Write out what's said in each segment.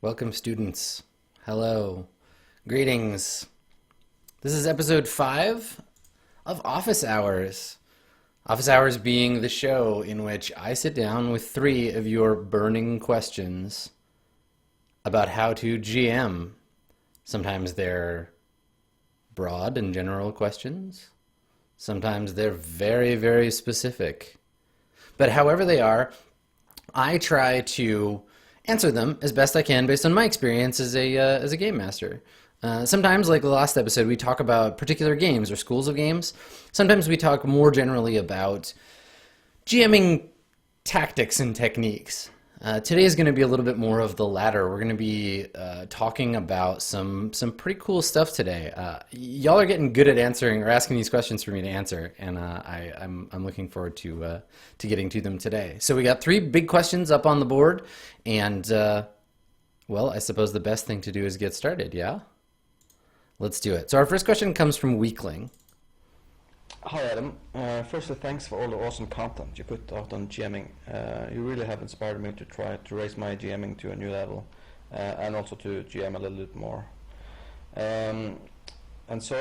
Welcome, students. Hello. Greetings. This is episode 5 of Office Hours. Office Hours being the show in which I sit down with 3 of your burning questions about how to GM. Sometimes they're broad and general questions. Sometimes they're very, very specific. But however they are, I try to answer them as best I can based on my experience as a game master. Sometimes, like the last episode, we talk about particular games or schools of games. Sometimes we talk more generally about GMing tactics and techniques. Today is going to be a little bit more of the latter. We're going to be talking about some pretty cool stuff today. Y'all are getting good at answering or asking these questions for me to answer, and I'm looking forward to getting to them today. So we got 3 big questions up on the board, and well, I suppose the best thing to do is get started. Yeah, let's do it. So our first question comes from Weakling. Hi Adam. Firstly, thanks for all the awesome content you put out on GMing. You really have inspired me to try to raise my GMing to a new level, and also to GM a little bit more. And so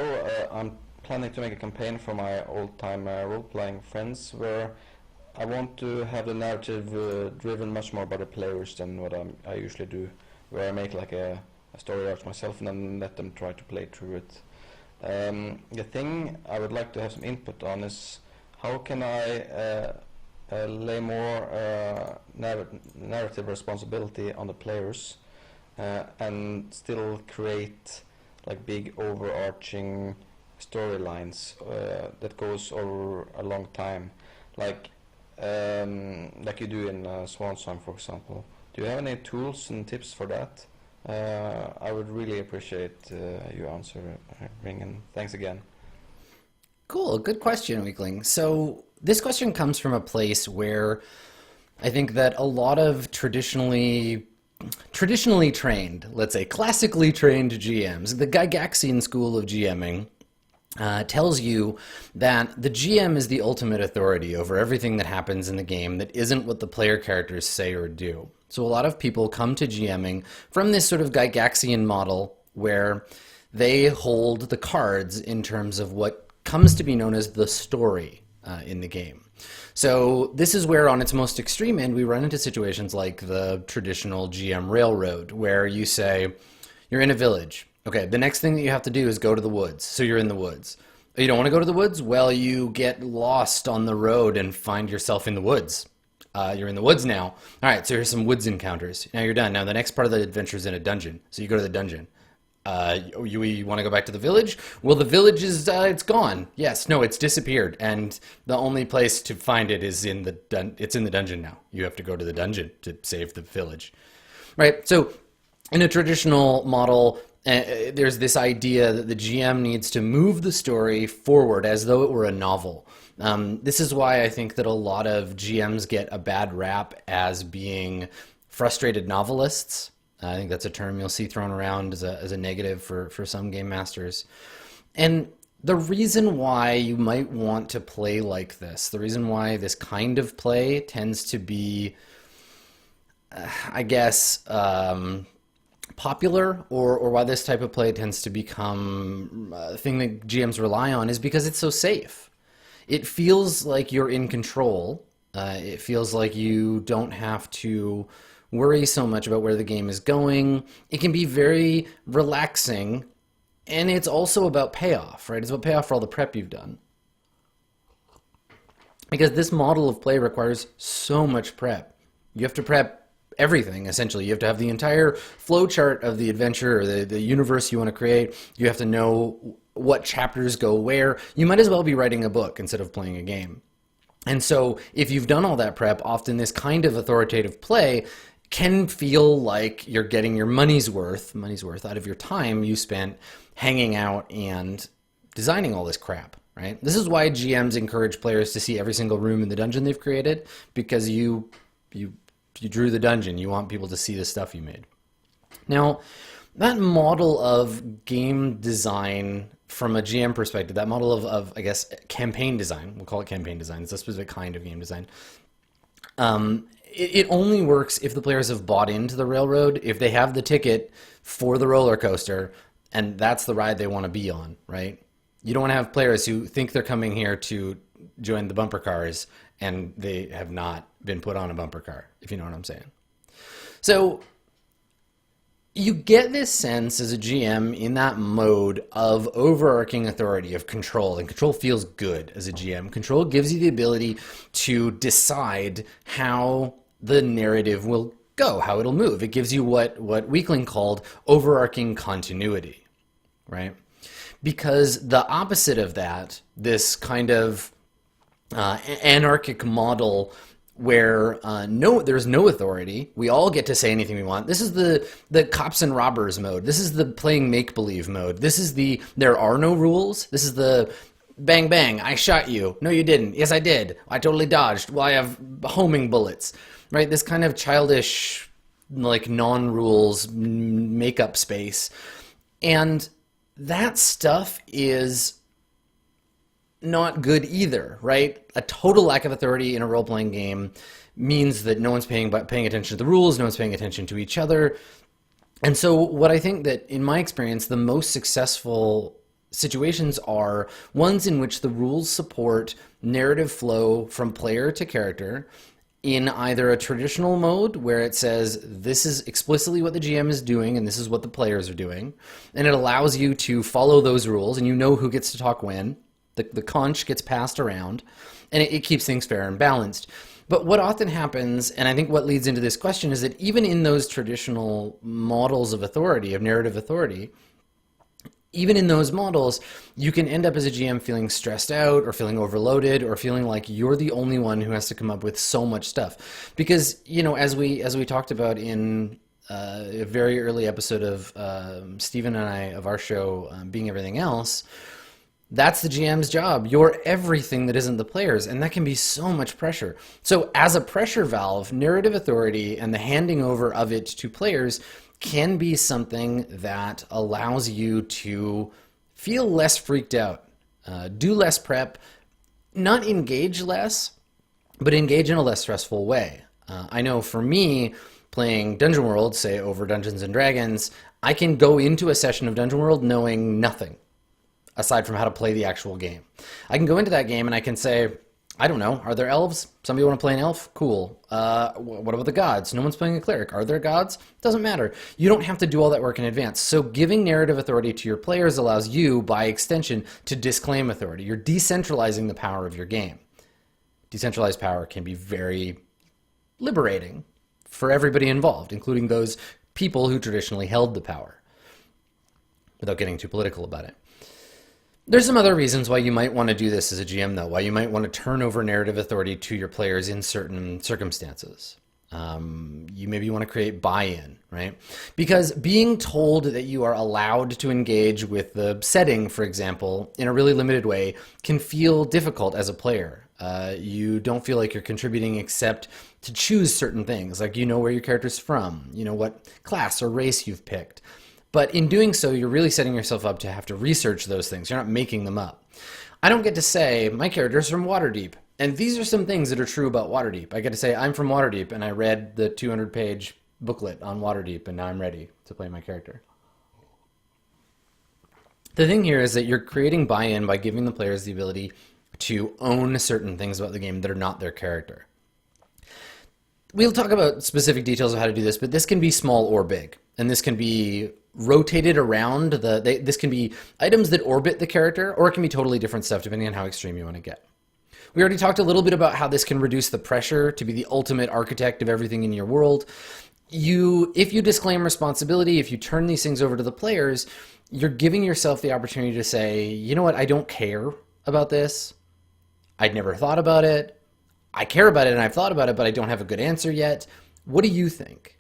I'm planning to make a campaign for my old-time role-playing friends, where I want to have the narrative driven much more by the players than what I usually do, where I make like a story arc myself and then let them try to play through it. The thing I would like to have some input on is how can I lay more narrative responsibility on the players and still create like big overarching storylines that goes over a long time, like you do in Swan Song, for example. Do you have any tools and tips for that? I would really appreciate your answer, Ring, and thanks again. Cool, good question, Weakling. So this question comes from a place where I think that a lot of traditionally trained, let's say classically trained GMs, the Gygaxian school of GMing, tells you that the GM is the ultimate authority over everything that happens in the game that isn't what the player characters say or do. So a lot of people come to GMing from this sort of Gygaxian model where they hold the cards in terms of what comes to be known as the story in the game. So this is where, on its most extreme end, we run into situations like the traditional GM railroad, where you say, you're in a village. Okay, the next thing that you have to do is go to the woods. So you're in the woods. You don't want to go to the woods? Well, you get lost on the road and find yourself in the woods. You're in the woods now. All right, so here's some woods encounters. Now you're done. Now the next part of the adventure is in a dungeon. So you go to the dungeon. You want to go back to the village? Well, the village is it's gone. Yes, no, it's disappeared, and the only place to find it is in the it's in the dungeon now. You have to go to the dungeon to save the village, right? So in a traditional model, there's this idea that the GM needs to move the story forward as though it were a novel. This is why I think that a lot of GMs get a bad rap as being frustrated novelists. I think that's a term you'll see thrown around as a negative for some game masters. And the reason why you might want to play like this, the reason why this kind of play tends to be, I guess, popular, or why this type of play tends to become a thing that GMs rely on, is because it's so safe. It feels like you're in control. It feels like you don't have to worry so much about where the game is going. It can be very relaxing, and it's also about payoff, right? It's about payoff for all the prep you've done. Because this model of play requires so much prep. You have to prep everything, essentially. You have to have the entire flowchart of the adventure or the universe you want to create. You have to know what chapters go where. You might as well be writing a book instead of playing a game. And so if you've done all that prep, often this kind of authoritative play can feel like you're getting your money's worth out of your time you spent hanging out and designing all this crap, right? This is why GMs encourage players to see every single room in the dungeon they've created, because you drew the dungeon. You want people to see the stuff you made. Now, that model of game design from a GM perspective, that model of I guess, campaign design, we'll call it campaign design, it's a specific kind of game design, it only works if the players have bought into the railroad, if they have the ticket for the roller coaster, and that's the ride they want to be on, right? You don't want to have players who think they're coming here to join the bumper cars and they have not been put on a bumper car, if you know what I'm saying. So you get this sense as a GM in that mode of overarching authority, of control, and control feels good as a GM. Control gives you the ability to decide how the narrative will go, how it'll move. It gives you what Weakling called overarching continuity, right? Because the opposite of that, this kind of anarchic model where there's no authority, we all get to say anything we want. This is the cops and robbers mode. This is the playing make-believe mode. This is the there are no rules. This is the bang bang, I shot you. No, you didn't. Yes, I did. I totally dodged. Well, I have homing bullets, right? This kind of childish, like, non-rules make-up space. And that stuff is not good either, right? A total lack of authority in a role-playing game means that no one's paying attention to the rules, no one's paying attention to each other. And so what I think that, in my experience, the most successful situations are ones in which the rules support narrative flow from player to character in either a traditional mode where it says this is explicitly what the GM is doing and this is what the players are doing, and it allows you to follow those rules and you know who gets to talk when. The conch gets passed around, and it keeps things fair and balanced. But what often happens, and I think what leads into this question, is that even in those traditional models of authority, of narrative authority, even in those models, you can end up as a GM feeling stressed out or feeling overloaded or feeling like you're the only one who has to come up with so much stuff. Because, you know, as we talked about in a very early episode of Stephen and I, of our show, Being Everything Else, that's the GM's job. You're everything that isn't the players, and that can be so much pressure. So as a pressure valve, narrative authority and the handing over of it to players can be something that allows you to feel less freaked out, do less prep, not engage less, but engage in a less stressful way. I know for me, playing Dungeon World, say over Dungeons and Dragons, I can go into a session of Dungeon World knowing nothing aside from how to play the actual game. I can go into that game and I can say, I don't know, are there elves? Somebody want to play an elf? Cool. What about the gods? No one's playing a cleric. Are there gods? Doesn't matter. You don't have to do all that work in advance. So giving narrative authority to your players allows you, by extension, to disclaim authority. You're decentralizing the power of your game. Decentralized power can be very liberating for everybody involved, including those people who traditionally held the power, without getting too political about it. There's some other reasons why you might want to do this as a GM, though, why you might want to turn over narrative authority to your players in certain circumstances. You maybe want to create buy-in, right? Because being told that you are allowed to engage with the setting, for example, in a really limited way can feel difficult as a player. You don't feel like you're contributing except to choose certain things, like you know where your character's from, you know what class or race you've picked. But in doing so, you're really setting yourself up to have to research those things. You're not making them up. I don't get to say, my character's from Waterdeep. And these are some things that are true about Waterdeep. I get to say, I'm from Waterdeep, and I read the 200-page booklet on Waterdeep, and now I'm ready to play my character. The thing here is that you're creating buy-in by giving the players the ability to own certain things about the game that are not their character. We'll talk about specific details of how to do this, but this can be small or big. And this can be rotated around. This can be items that orbit the character, or it can be totally different stuff depending on how extreme you want to get. We already talked a little bit about how this can reduce the pressure to be the ultimate architect of everything in your world. If you disclaim responsibility, if you turn these things over to the players, you're giving yourself the opportunity to say, you know what, I don't care about this. I'd never thought about it. I care about it and I've thought about it, but I don't have a good answer yet. What do you think?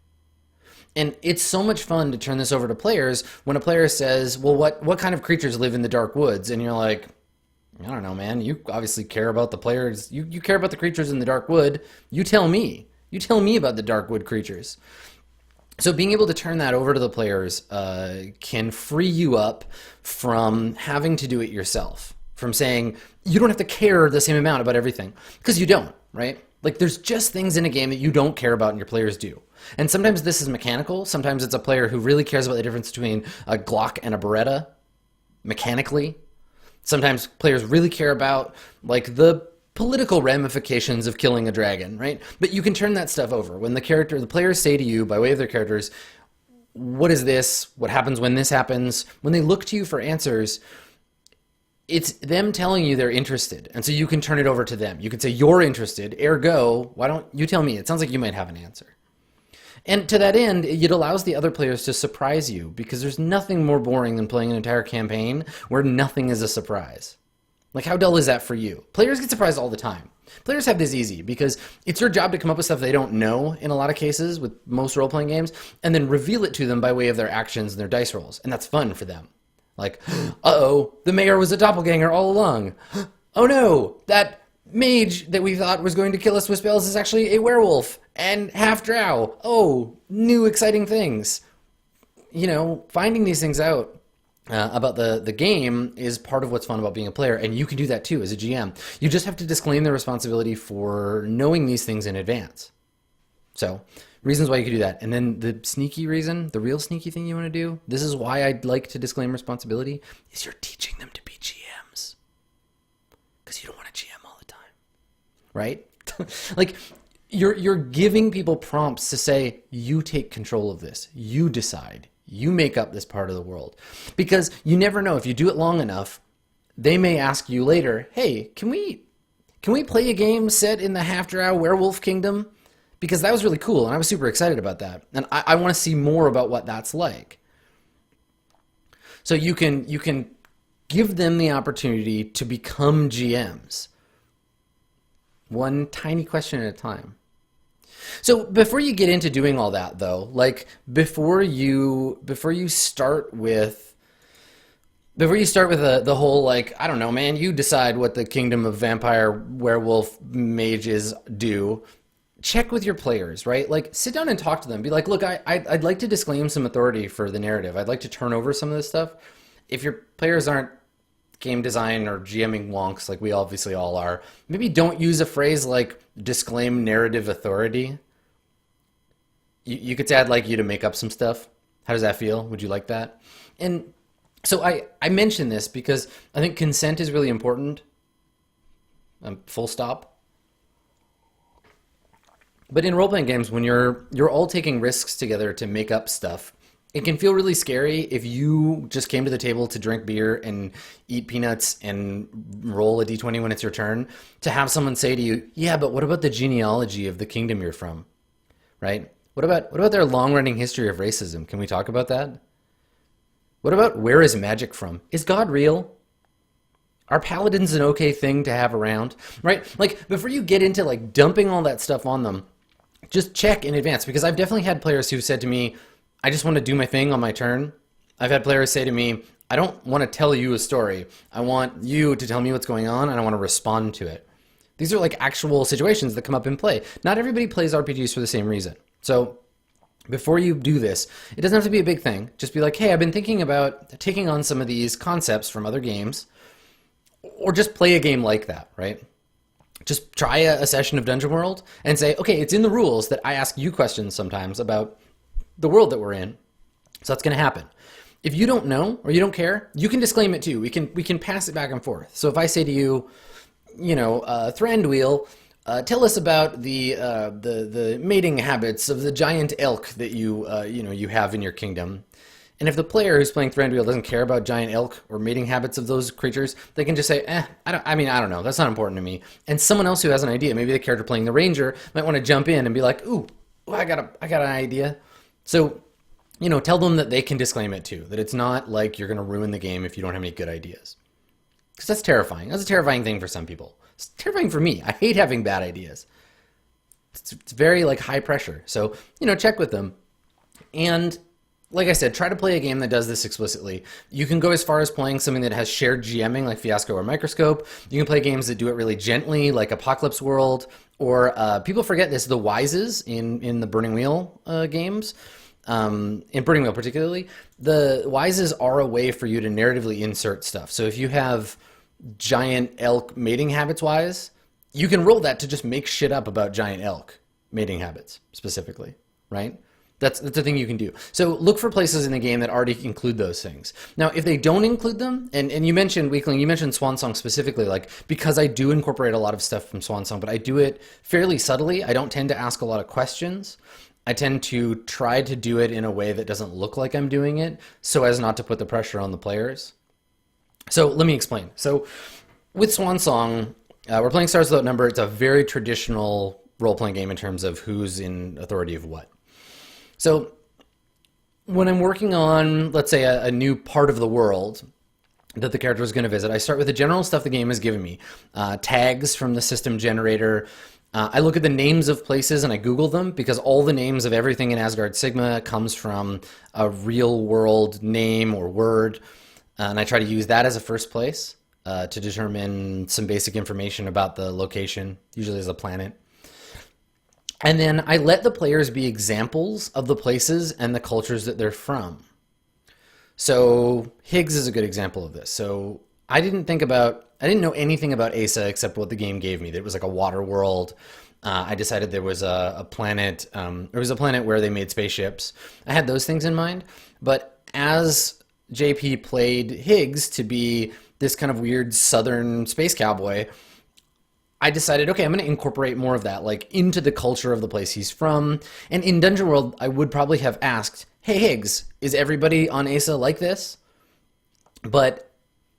And it's so much fun to turn this over to players when a player says, well, what kind of creatures live in the dark woods? And you're like, I don't know, man. You obviously care about the players. You care about the creatures in the dark wood. You tell me. You tell me about the dark wood creatures. So being able to turn that over to the players can free you up from having to do it yourself. From saying, you don't have to care the same amount about everything. Because you don't, right? Like there's just things in a game that you don't care about and your players do. And sometimes this is mechanical. Sometimes it's a player who really cares about the difference between a Glock and a Beretta mechanically. Sometimes players really care about like the political ramifications of killing a dragon, right? But you can turn that stuff over. When the players say to you by way of their characters, what is this? What happens when this happens? When they look to you for answers, it's them telling you they're interested. And so you can turn it over to them. You can say, you're interested, ergo, why don't you tell me? It sounds like you might have an answer. And to that end, it allows the other players to surprise you, because there's nothing more boring than playing an entire campaign where nothing is a surprise. Like, how dull is that for you? Players get surprised all the time. Players have this easy because it's their job to come up with stuff they don't know in a lot of cases with most role-playing games, and then reveal it to them by way of their actions and their dice rolls. And that's fun for them. Like, uh-oh, the mayor was a doppelganger all along. Oh no, that mage that we thought was going to kill us with spells is actually a werewolf and half drow. Oh, new exciting things. You know, finding these things out about the game is part of what's fun about being a player, and you can do that too as a GM. You just have to disclaim the responsibility for knowing these things in advance. So, reasons why you could do that. And then the sneaky reason, the real sneaky thing you want to do, this is why I'd like to disclaim responsibility, is you're teaching them to be GMs. Because you don't want to GM all the time. Right? Like, you're giving people prompts to say, you take control of this. You decide. You make up this part of the world. Because you never know, if you do it long enough, they may ask you later, hey, can we play a game set in the half-drow werewolf kingdom? Because that was really cool, and I was super excited about that. And I want to see more about what that's like. So you can give them the opportunity to become GMs. One tiny question at a time. So before you get into doing all that, though, like before you start with the whole, like, I don't know, man, you decide what the kingdom of vampire werewolf mages do. Check with your players, right? Like, sit down and talk to them. Be like, look, I'd like to disclaim some authority for the narrative. I'd like to turn over some of this stuff. If your players aren't game design or GMing wonks, like we obviously all are, maybe don't use a phrase like disclaim narrative authority. You could say, I'd like you to make up some stuff. How does that feel? Would you like that? And so I mention this because I think consent is really important. Full stop. But in role-playing games, when you're all taking risks together to make up stuff, it can feel really scary if you just came to the table to drink beer and eat peanuts and roll a d20 when it's your turn, to have someone say to you, yeah, but what about the genealogy of the kingdom you're from, right? What about their long-running history of racism? Can we talk about that? What about where is magic from? Is God real? Are paladins an okay thing to have around, right? Like, before you get into like dumping all that stuff on them, just check in advance, because I've definitely had players who said to me, I just want to do my thing on my turn. I've had players say to me, I don't want to tell you a story. I want you to tell me what's going on, and I want to respond to it. These are like actual situations that come up in play. Not everybody plays RPGs for the same reason. So before you do this, it doesn't have to be a big thing. Just be like, hey, I've been thinking about taking on some of these concepts from other games, or just play a game like that, right? Just try a session of Dungeon World and say, okay, it's in the rules that I ask you questions sometimes about the world that we're in. So that's going to happen. If you don't know or you don't care, you can disclaim it too. We can pass it back and forth. So if I say to you, Thranduil, tell us about the mating habits of the giant elk that you have in your kingdom. And if the player who's playing Thranduil doesn't care about giant elk or mating habits of those creatures, they can just say, I don't know. That's not important to me. And someone else who has an idea, maybe the character playing the ranger, might want to jump in and be like, ooh, I got an idea. So, tell them that they can disclaim it too, that it's not like you're going to ruin the game if you don't have any good ideas. Because that's terrifying. That's a terrifying thing for some people. It's terrifying for me. I hate having bad ideas. It's very like high pressure. So, check with them. And like I said, try to play a game that does this explicitly. You can go as far as playing something that has shared GMing like Fiasco or Microscope. You can play games that do it really gently like Apocalypse World, or people forget this, the Wises in the Burning Wheel games. In Burning Wheel particularly, the Wises are a way for you to narratively insert stuff. So if you have giant elk mating habits wise, you can roll that to just make shit up about giant elk mating habits specifically, right? That's the thing you can do. So look for places in the game that already include those things. Now, if they don't include them, and you mentioned Weakling, you mentioned Swansong specifically, like, because I do incorporate a lot of stuff from Swansong, but I do it fairly subtly. I don't tend to ask a lot of questions. I tend to try to do it in a way that doesn't look like I'm doing it, so as not to put the pressure on the players. So let me explain. So with Swansong, we're playing Stars Without Number. It's a very traditional role-playing game in terms of who's in authority of what. So when I'm working on, let's say, a new part of the world that the character is going to visit, I start with the general stuff the game has given me. Tags from the system generator. I look at the names of places and I Google them, because all the names of everything in Asgard Sigma comes from a real world name or word. And I try to use that as a first place to determine some basic information about the location, usually as a planet. And then I let the players be examples of the places and the cultures that they're from. So Higgs is a good example of this. So I didn't know anything about Asa except what the game gave me. That it was like a water world. I decided there was a planet. There was a planet where they made spaceships. I had those things in mind. But as JP played Higgs to be this kind of weird southern space cowboy, I decided, okay, I'm going to incorporate more of that, like, into the culture of the place he's from. And in Dungeon World, I would probably have asked, hey, Higgs, is everybody on Asa like this? But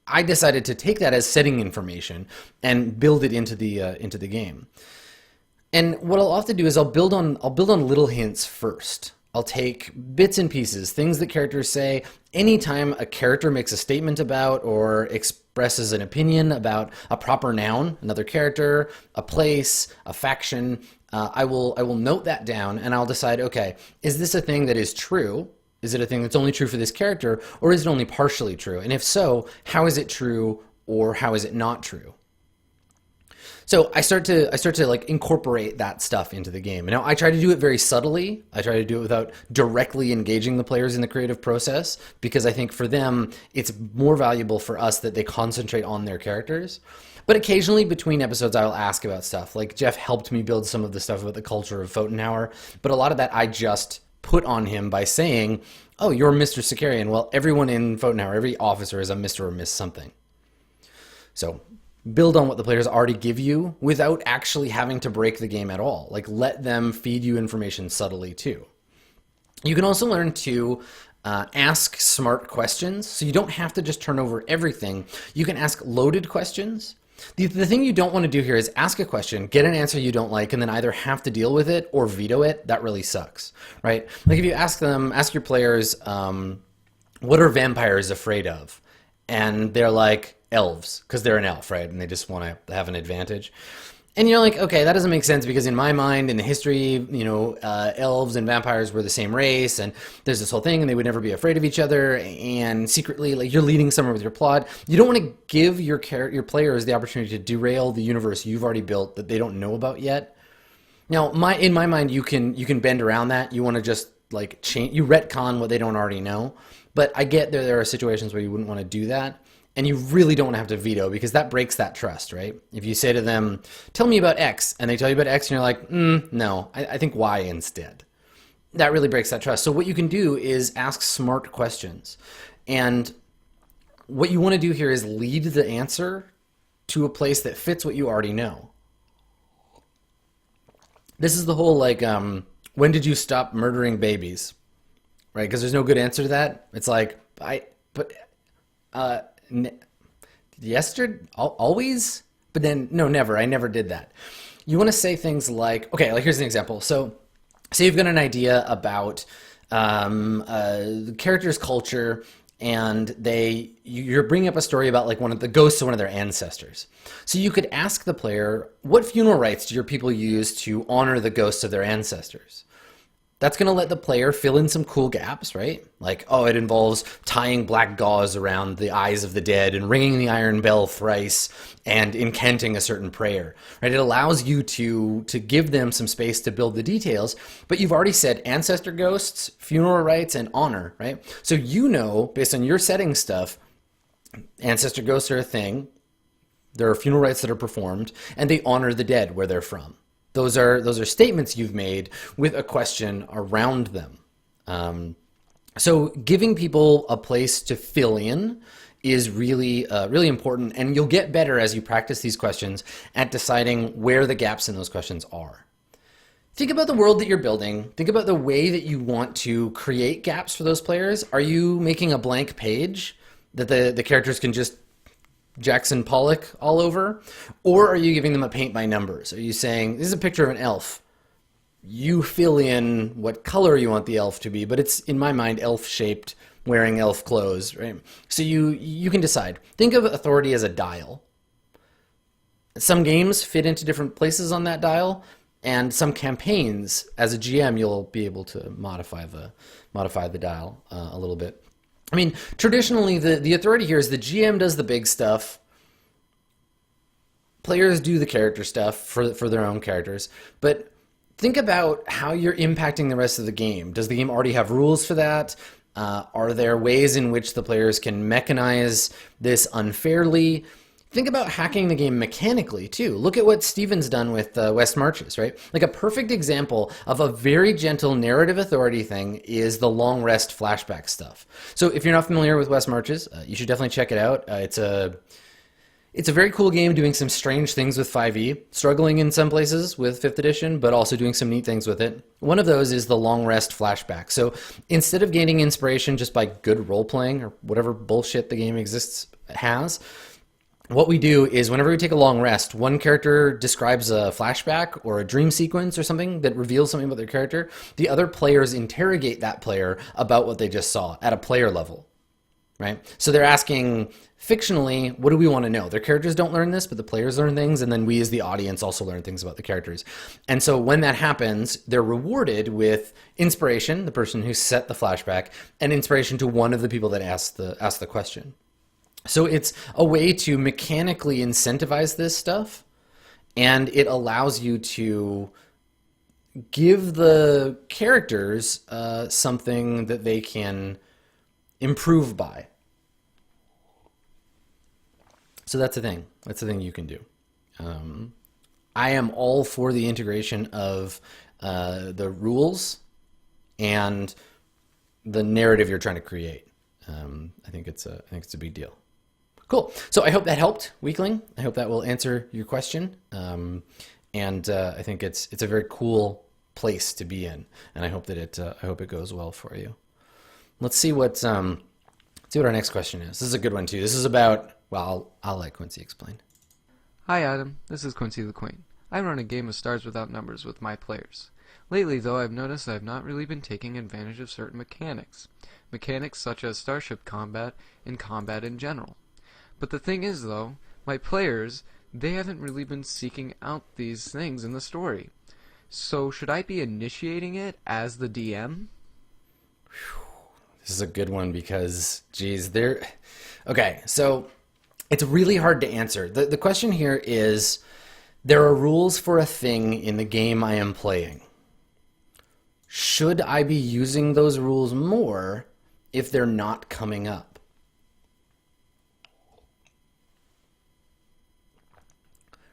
I decided to take that as setting information and build it into the game. And what I'll often do is I'll build on little hints first. I'll take bits and pieces, things that characters say. Anytime a character makes a statement about or expresses an opinion about a proper noun, another character, a place, a faction, I will note that down, and I'll decide, okay, is this a thing that is true? Is it a thing that's only true for this character, or is it only partially true? And if so, how is it true, or how is it not true? So I start to like incorporate that stuff into the game. And now I try to do it very subtly. I try to do it without directly engaging the players in the creative process, because I think for them, it's more valuable for us that they concentrate on their characters. But occasionally between episodes, I'll ask about stuff. Like Jeff helped me build some of the stuff about the culture of Pfotenhauer, but a lot of that I just put on him by saying, oh, you're Mr. Sicarian. Well, everyone in Pfotenhauer, every officer is a Mr. or Miss something. So build on what the players already give you without actually having to break the game at all. Like, let them feed you information subtly too. You can also learn to ask smart questions. So you don't have to just turn over everything. You can ask loaded questions. The thing you don't want to do here is ask a question, get an answer you don't like, and then either have to deal with it or veto it. That really sucks, right? Like if you ask your players, what are vampires afraid of? And they're like, elves, because they're an elf, right? And they just want to have an advantage. And you're like, okay, that doesn't make sense, because in my mind, in the history, elves and vampires were the same race, and there's this whole thing, and they would never be afraid of each other, and secretly, like, you're leading somewhere with your plot. You don't want to give your players the opportunity to derail the universe you've already built that they don't know about yet. Now, in my mind, you can bend around that. You want to just, like, change, you retcon what they don't already know. But I get there are situations where you wouldn't want to do that. And you really don't want to have to veto, because that breaks that trust, right? If you say to them, tell me about X, and they tell you about X, and you're like, no, I think Y instead. That really breaks that trust. So what you can do is ask smart questions. And what you want to do here is lead the answer to a place that fits what you already know. This is the whole, like, when did you stop murdering babies? Right? Because there's no good answer to that. It's like, yesterday, always, but then no, never. I never did that. You want to say things like, okay, like here's an example. So say you've got an idea about the character's culture, and you're bringing up a story about like one of the ghosts of one of their ancestors. So you could ask the player, what funeral rites do your people use to honor the ghosts of their ancestors? That's going to let the player fill in some cool gaps, right? Like, oh, it involves tying black gauze around the eyes of the dead and ringing the iron bell thrice and incanting a certain prayer, right? It allows you to give them some space to build the details, but you've already said ancestor ghosts, funeral rites, and honor, right? So you know, based on your setting stuff, ancestor ghosts are a thing. There are funeral rites that are performed, and they honor the dead where they're from. Those are statements you've made with a question around them. So giving people a place to fill in is really, really important, and you'll get better as you practice these questions at deciding where the gaps in those questions are. Think about the world that you're building. Think about the way that you want to create gaps for those players. Are you making a blank page that the characters can just Jackson Pollock all over? Or are you giving them a paint by numbers? Are you saying, this is a picture of an elf. You fill in what color you want the elf to be, but it's, in my mind, elf-shaped, wearing elf clothes, right? So you can decide. Think of authority as a dial. Some games fit into different places on that dial, and some campaigns, as a GM, you'll be able to modify the dial a little bit. I mean, traditionally, the authority here is the GM does the big stuff. Players do the character stuff for their own characters. But think about how you're impacting the rest of the game. Does the game already have rules for that? Are there ways in which the players can mechanize this unfairly? Think about hacking the game mechanically, too. Look at what Steven's done with West Marches, right? Like a perfect example of a very gentle narrative authority thing is the long rest flashback stuff. So if you're not familiar with West Marches, you should definitely check it out. It's a very cool game doing some strange things with 5e, struggling in some places with 5th edition, but also doing some neat things with it. One of those is the long rest flashback. So instead of gaining inspiration just by good role-playing or whatever bullshit the game has, what we do is whenever we take a long rest, one character describes a flashback or a dream sequence or something that reveals something about their character. The other players interrogate that player about what they just saw at a player level, right? So they're asking fictionally, what do we want to know? Their characters don't learn this, but the players learn things, and then we as the audience also learn things about the characters. And so when that happens, they're rewarded with inspiration, the person who set the flashback, and inspiration to one of the people that asked the question. So it's a way to mechanically incentivize this stuff, and it allows you to give the characters something that they can improve by. So that's a thing. That's a thing you can do. I am all for the integration of the rules and the narrative you're trying to create. I think it's a big deal. Cool. So I hope that helped, Weakling. I hope that will answer your question. And I think it's a very cool place to be in, and I hope that it goes well for you. Let's see what our next question is. This is a good one too. This is about, well, I'll let Quincy explain. Hi Adam, this is Quincy the Queen. I run a game of Stars Without Numbers with my players. Lately though, I've noticed I've not really been taking advantage of certain mechanics. Mechanics such as starship combat and combat in general. But the thing is though, my players, they haven't really been seeking out these things in the story. So should I be initiating it as the DM? This is a good one because, geez, okay, so it's really hard to answer. The question here is, there are rules for a thing in the game I am playing. Should I be using those rules more if they're not coming up?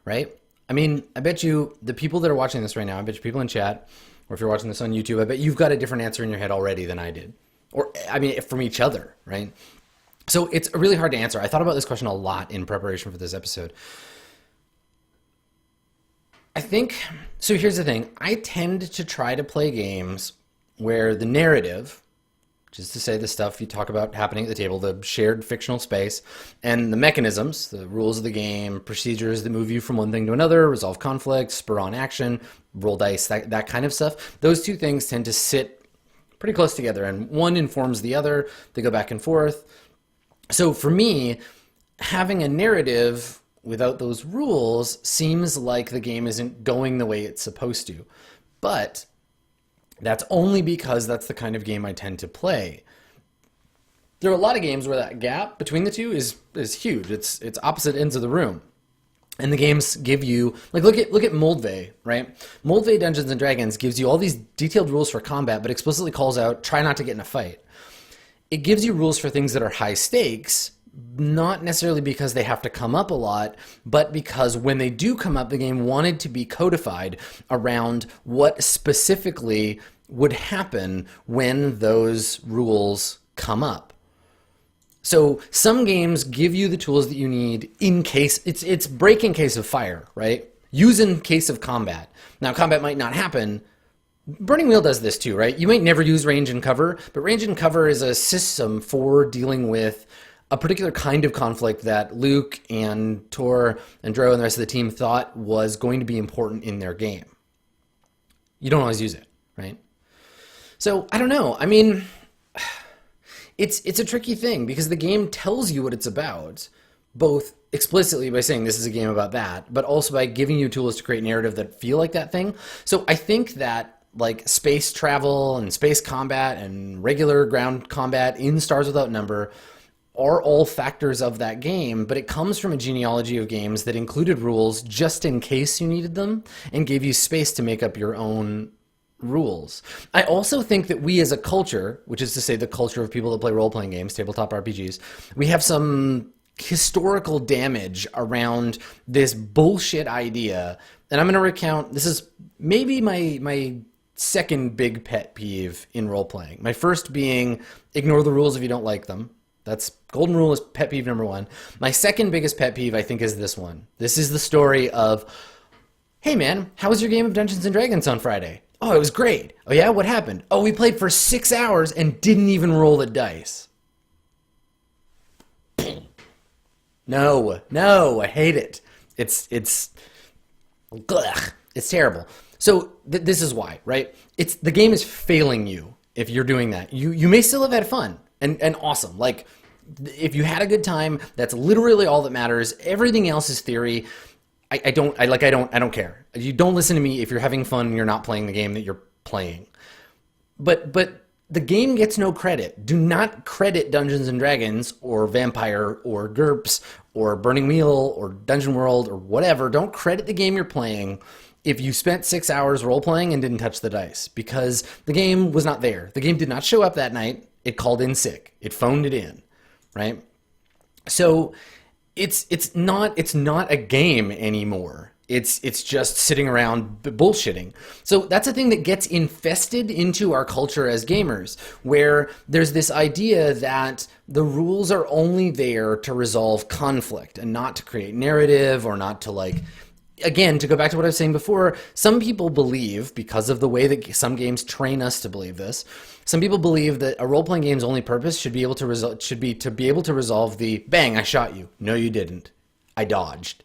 Right? I mean, I bet you, the people that are watching this right now, I bet you people in chat, or if you're watching this on YouTube, I bet you've got a different answer in your head already than I did. Or, I mean, from each other, right? So it's really hard to answer. I thought about this question a lot in preparation for this episode. I think, so here's the thing. I tend to try to play games where the narrative, which is to say the stuff you talk about happening at the table, the shared fictional space, and the mechanisms, the rules of the game, procedures that move you from one thing to another, resolve conflict, spur on action, roll dice, that kind of stuff. Those two things tend to sit pretty close together, and one informs the other. They go back and forth. So for me, having a narrative without those rules seems like the game isn't going the way it's supposed to. But that's only because that's the kind of game I tend to play. There are a lot of games where that gap between the two is huge. It's opposite ends of the room. And the games give you, like, look at Moldvay, right? Moldvay Dungeons and Dragons gives you all these detailed rules for combat, but explicitly calls out, try not to get in a fight. It gives you rules for things that are high stakes, not necessarily because they have to come up a lot, but because when they do come up, the game wanted to be codified around what specifically would happen when those rules come up. So some games give you the tools that you need in case it's break in case of fire, right? Use in case of combat. Now combat might not happen. Burning Wheel does this too, right? You might never use range and cover, but range and cover is a system for dealing with a particular kind of conflict that Luke and Tor and Dro and the rest of the team thought was going to be important in their game. You don't always use it, right? So I don't know. I mean, it's a tricky thing because the game tells you what it's about, both explicitly by saying this is a game about that, but also by giving you tools to create narrative that feel like that thing. So I think that like space travel and space combat and regular ground combat in Stars Without Number are all factors of that game, but it comes from a genealogy of games that included rules just in case you needed them and gave you space to make up your own rules. I also think that we as a culture, which is to say the culture of people that play role-playing games, tabletop RPGs, we have some historical damage around this bullshit idea. And I'm going to recount, this is maybe my second big pet peeve in role-playing. My first being ignore the rules if you don't like them. That's golden rule is pet peeve number one. My second biggest pet peeve, I think, is this one. This is the story of, hey man, how was your game of Dungeons and Dragons on Friday? Oh, it was great. Oh yeah, what happened? Oh, we played for 6 hours and didn't even roll the dice. No, I hate it. It's terrible. So this is why, right? The game is failing you if you're doing that. You may still have had fun and awesome. Like if you had a good time, that's literally all that matters. Everything else is theory. I don't care. You don't listen to me if you're having fun and you're not playing the game that you're playing. But the game gets no credit. Do not credit Dungeons and Dragons or Vampire or GURPS or Burning Wheel or Dungeon World or whatever. Don't credit the game you're playing if you spent 6 hours role-playing and didn't touch the dice, because the game was not there. The game did not show up that night. It called in sick. It phoned it in, right? So it's not a game anymore. It's just sitting around bullshitting. So that's a thing that gets infested into our culture as gamers, where there's this idea that the rules are only there to resolve conflict and not to create narrative or not to again, to go back to what I was saying before, some people believe, because of the way that some games train us to believe this, some people believe that a role-playing game's only purpose should be able to resolve the bang, I shot you. No, you didn't. I dodged.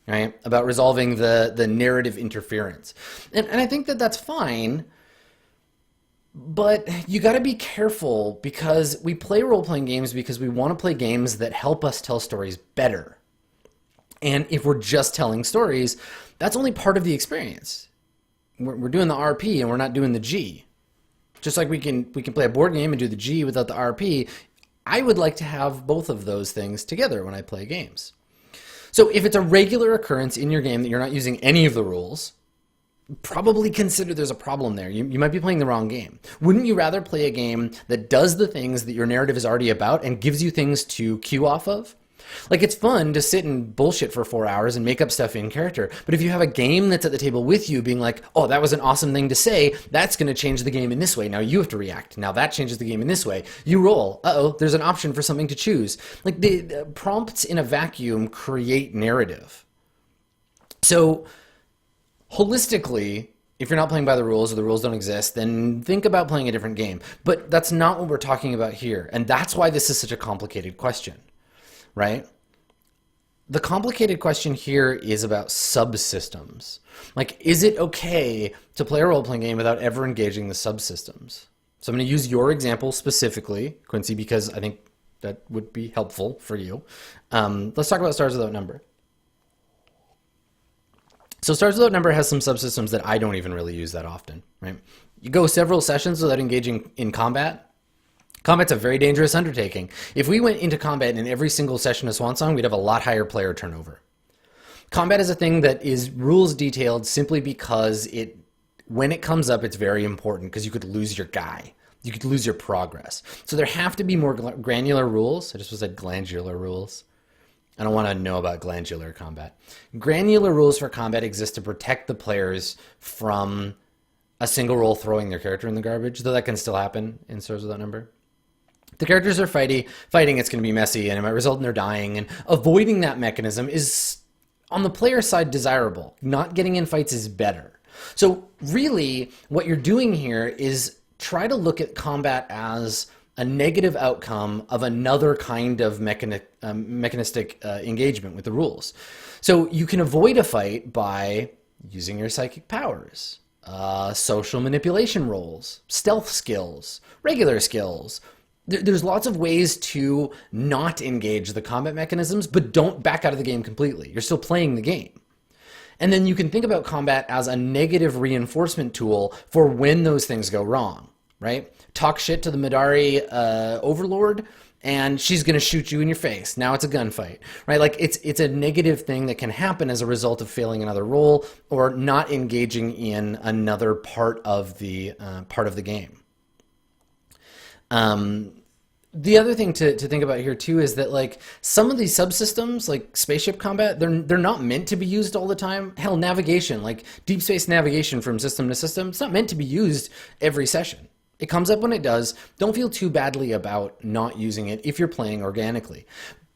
Right? About resolving the narrative interference. And I think that that's fine, but you got to be careful because we play role-playing games because we want to play games that help us tell stories better. And if we're just telling stories, that's only part of the experience. We're doing the RP and we're not doing the G. Just like we can play a board game and do the G without the RP. I would like to have both of those things together when I play games. So if it's a regular occurrence in your game that you're not using any of the rules, probably consider there's a problem there. You might be playing the wrong game. Wouldn't you rather play a game that does the things that your narrative is already about and gives you things to cue off of? Like, it's fun to sit and bullshit for 4 hours and make up stuff in character. But if you have a game that's at the table with you being like, oh, that was an awesome thing to say, that's going to change the game in this way. Now you have to react. Now that changes the game in this way. You roll. Uh-oh, there's an option for something to choose. Like, the prompts in a vacuum create narrative. So, holistically, if you're not playing by the rules or the rules don't exist, then think about playing a different game. But that's not what we're talking about here. And that's why this is such a complicated question. Right? The complicated question here is about subsystems. Like, is it okay to play a role-playing game without ever engaging the subsystems? So I'm going to use your example specifically, Quincy, because I think that would be helpful for you. Let's talk about Stars Without Number. So Stars Without Number has some subsystems that I don't even really use that often, right? You go several sessions without engaging in combat. Combat's a very dangerous undertaking. If we went into combat in every single session of Swansong, we'd have a lot higher player turnover. Combat is a thing that is rules detailed simply because when it comes up, it's very important because you could lose your guy. You could lose your progress. So there have to be more granular rules. I just said glandular rules. I don't want to know about glandular combat. Granular rules for combat exist to protect the players from a single roll throwing their character in the garbage, though that can still happen in Stars Without Number. If the characters are fighting, it's going to be messy and it might result in their dying, and avoiding that mechanism is, on the player side, desirable. Not getting in fights is better. So really, what you're doing here is try to look at combat as a negative outcome of another kind of mechanistic engagement with the rules. So you can avoid a fight by using your psychic powers, social manipulation rolls, stealth skills, regular skills. There's lots of ways to not engage the combat mechanisms, but don't back out of the game completely. You're still playing the game. And then you can think about combat as a negative reinforcement tool for when those things go wrong, right? Talk shit to the Madari overlord, and she's going to shoot you in your face. Now it's a gunfight, right? Like it's a negative thing that can happen as a result of failing another roll or not engaging in another part of the game. The other thing to think about here too is that like some of these subsystems, like spaceship combat, they're not meant to be used all the time. Hell, navigation, like deep space navigation from system to system, it's not meant to be used every session. It comes up when it does. Don't feel too badly about not using it if you're playing organically.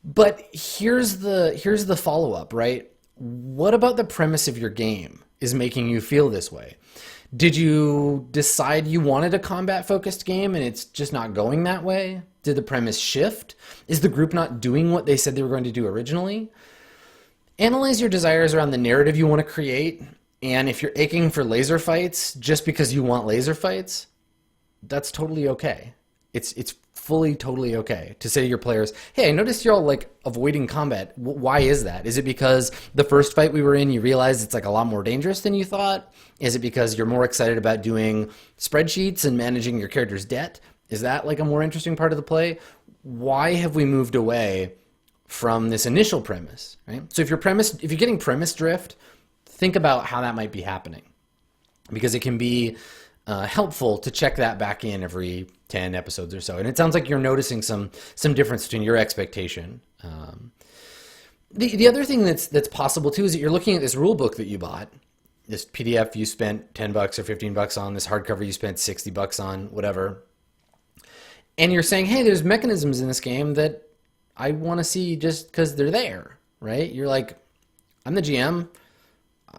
But here's the follow-up, right? What about the premise of your game is making you feel this way? Did you decide you wanted a combat-focused game and it's just not going that way? Did the premise shift? Is the group not doing what they said they were going to do originally? Analyze your desires around the narrative you want to create, and if you're aching for laser fights just because you want laser fights, that's totally okay. It's fully totally okay to say to your players, hey, I noticed you're all like avoiding combat. Why is that? Is it because the first fight we were in, you realized it's like a lot more dangerous than you thought? Is it because you're more excited about doing spreadsheets and managing your character's debt? Is that like a more interesting part of the play? Why have we moved away from this initial premise, right? So if you're getting premise drift, think about how that might be happening, because it can be helpful to check that back in every 10 episodes or so. And it sounds like you're noticing some difference between your expectation. The other thing that's possible too is that you're looking at this rule book that you bought, this PDF you spent $10 or $15 on, this hardcover you spent $60 on, whatever. And you're saying, hey, there's mechanisms in this game that I want to see just because they're there, right? You're like, I'm the GM.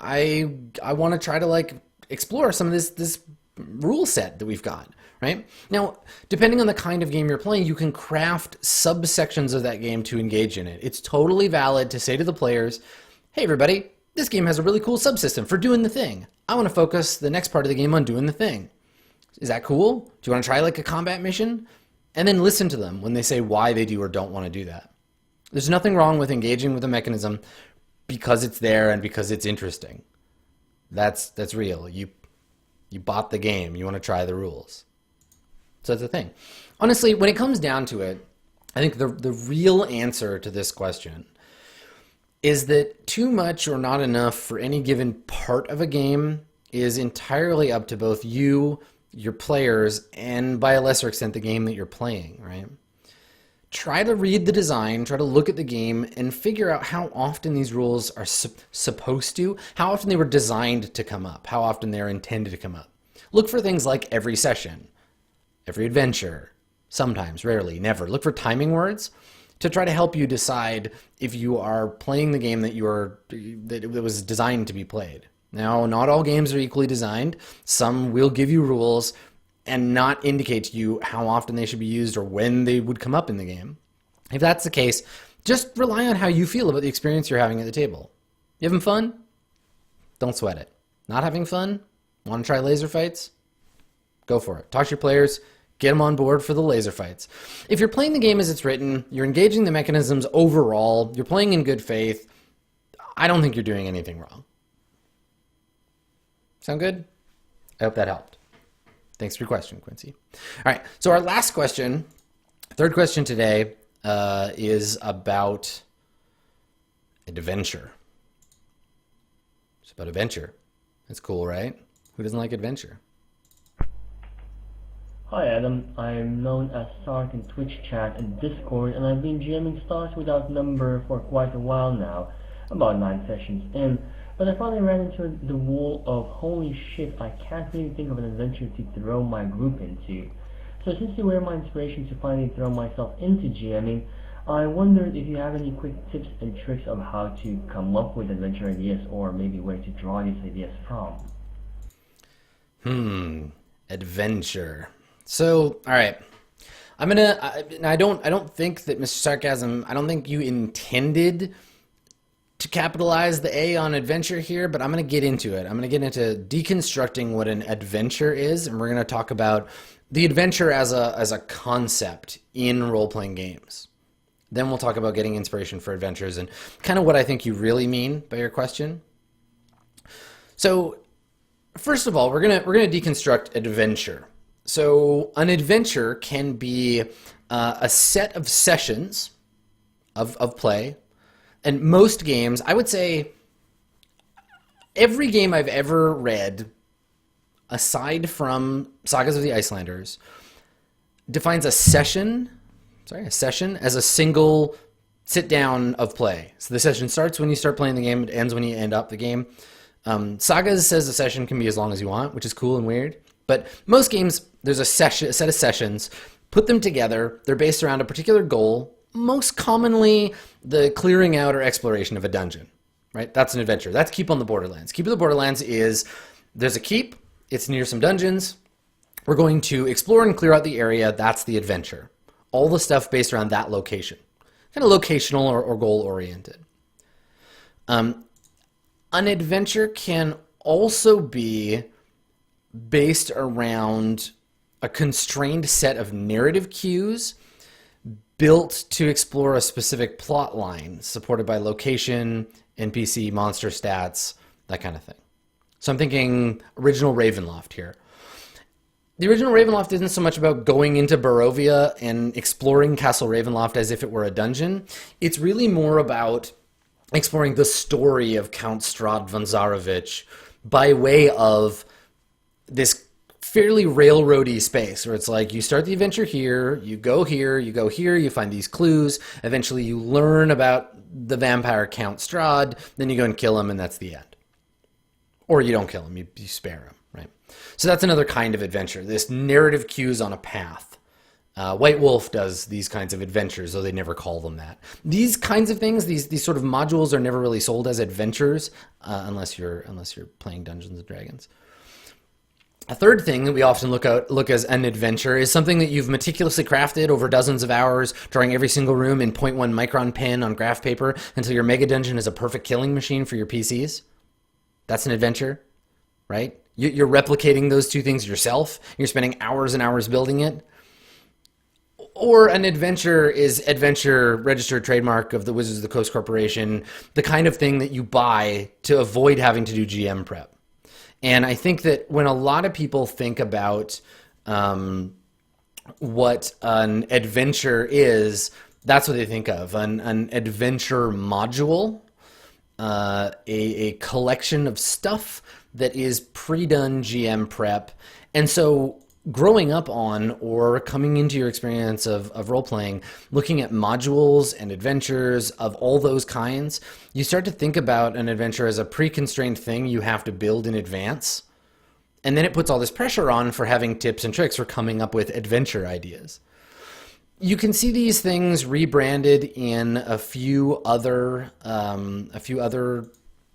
I want to try to like explore some of this rule set that we've got, right? Now, depending on the kind of game you're playing, you can craft subsections of that game to engage in it. It's totally valid to say to the players, hey, everybody, this game has a really cool subsystem for doing the thing. I want to focus the next part of the game on doing the thing. Is that cool? Do you want to try like a combat mission? And then listen to them when they say why they do or don't want to do that. There's nothing wrong with engaging with a mechanism because it's there and because it's interesting. That's real. You bought the game. You want to try the rules. So that's the thing. Honestly, when it comes down to it, I think the real answer to this question is that too much or not enough for any given part of a game is entirely up to both you, your players, and by a lesser extent, the game that you're playing, right? Try to read the design, try to look at the game, and figure out how often these rules are supposed to, how often they were designed to come up, how often they're intended to come up. Look for things like every session, every adventure, sometimes, rarely, never. Look for timing words to try to help you decide if you are playing the game that it was designed to be played. Now, not all games are equally designed. Some will give you rules and not indicate to you how often they should be used or when they would come up in the game. If that's the case, just rely on how you feel about the experience you're having at the table. You having fun? Don't sweat it. Not having fun? Want to try laser fights? Go for it. Talk to your players. Get them on board for the laser fights. If you're playing the game as it's written, you're engaging the mechanisms overall, you're playing in good faith, I don't think you're doing anything wrong. Sound good? I hope that helped. Thanks for your question, Quincy. All right, so our last question, third question today, is about adventure. It's about adventure. That's cool, right? Who doesn't like adventure? Hi Adam, I'm known as Sark in Twitch chat and Discord, and I've been GMing Stars Without Number for quite a while now, about 9 sessions in, but I finally ran into the wall of holy shit, I can't really think of an adventure to throw my group into. So since you were my inspiration to finally throw myself into GMing, I wondered if you have any quick tips and tricks of how to come up with adventure ideas, or maybe where to draw these ideas from. Adventure. So, all right. I don't think that Mr. Sarcasm, I don't think you intended to capitalize the A on adventure here, but I'm going to get into it. I'm going to get into deconstructing what an adventure is, and we're going to talk about the adventure as a concept in role-playing games. Then we'll talk about getting inspiration for adventures and kind of what I think you really mean by your question. So, first of all, we're gonna deconstruct adventure. So, an adventure can be a set of sessions of play, and most games, I would say, every game I've ever read, aside from Sagas of the Icelanders, defines a session as a single sit down of play. So the session starts when you start playing the game, it ends when you end up the game. Sagas says a session can be as long as you want, which is cool and weird. But most games, there's a set of sessions, put them together, they're based around a particular goal, most commonly the clearing out or exploration of a dungeon, right? That's an adventure. That's Keep on the Borderlands. Keep on the Borderlands is, there's a keep, it's near some dungeons, we're going to explore and clear out the area, that's the adventure. All the stuff based around that location. Kind of locational or goal-oriented. An adventure can also be based around a constrained set of narrative cues built to explore a specific plot line, supported by location, NPC, monster stats, that kind of thing. So I'm thinking original Ravenloft here. The original Ravenloft isn't so much about going into Barovia and exploring Castle Ravenloft as if it were a dungeon. It's really more about exploring the story of Count Strahd von Zarovich by way of this fairly railroady space where it's like you start the adventure here, you go here, you find these clues, eventually you learn about the vampire Count Strahd, then you go and kill him and that's the end. Or you don't kill him, you spare him. Right. So that's another kind of adventure, this narrative cues on a path. White Wolf does these kinds of adventures, though they never call them that. These kinds of things, these sort of modules are never really sold as adventures, unless you're playing Dungeons and Dragons. A third thing that we often look as an adventure is something that you've meticulously crafted over dozens of hours, drawing every single room in 0.1 micron pen on graph paper until your mega dungeon is a perfect killing machine for your PCs. That's an adventure, right? You're replicating those two things yourself. You're spending hours and hours building it. Or an adventure is adventure registered trademark of the Wizards of the Coast Corporation, the kind of thing that you buy to avoid having to do GM prep. And I think that when a lot of people think about what an adventure is, that's what they think of. An adventure module, a collection of stuff that is pre-done GM prep. And so growing up on or coming into your experience of role-playing, looking at modules and adventures of all those kinds, you start to think about an adventure as a pre-constrained thing you have to build in advance. And then it puts all this pressure on for having tips and tricks for coming up with adventure ideas. You can see these things rebranded in a few other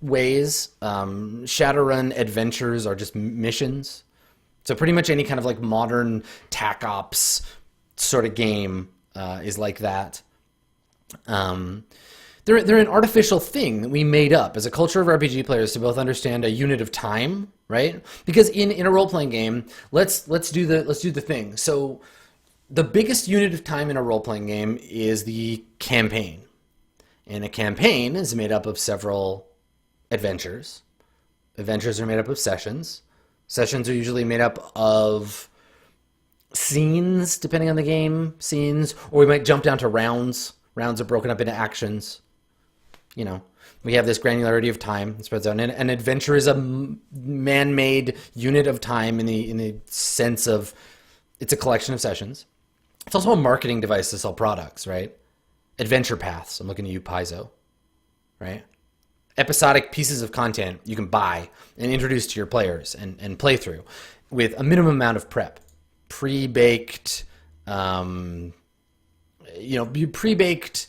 ways. Shadowrun adventures are just missions. So pretty much any kind of like modern TAC Ops sort of game is like that. They're an artificial thing that we made up as a culture of RPG players to both understand a unit of time, right? Because in a role-playing game, let's do the thing. So the biggest unit of time in a role-playing game is the campaign. And a campaign is made up of several adventures. Adventures are made up of sessions. Sessions are usually made up of scenes, depending on the game, scenes, or we might jump down to rounds. Rounds are broken up into actions. You know, we have this granularity of time that spreads out. And an adventure is a man-made unit of time in the sense of It's a collection of sessions. It's also a marketing device to sell products, right? Adventure paths. I'm looking at you, Paizo, right? Episodic pieces of content you can buy and introduce to your players and play through with a minimum amount of prep. Pre-baked, pre-baked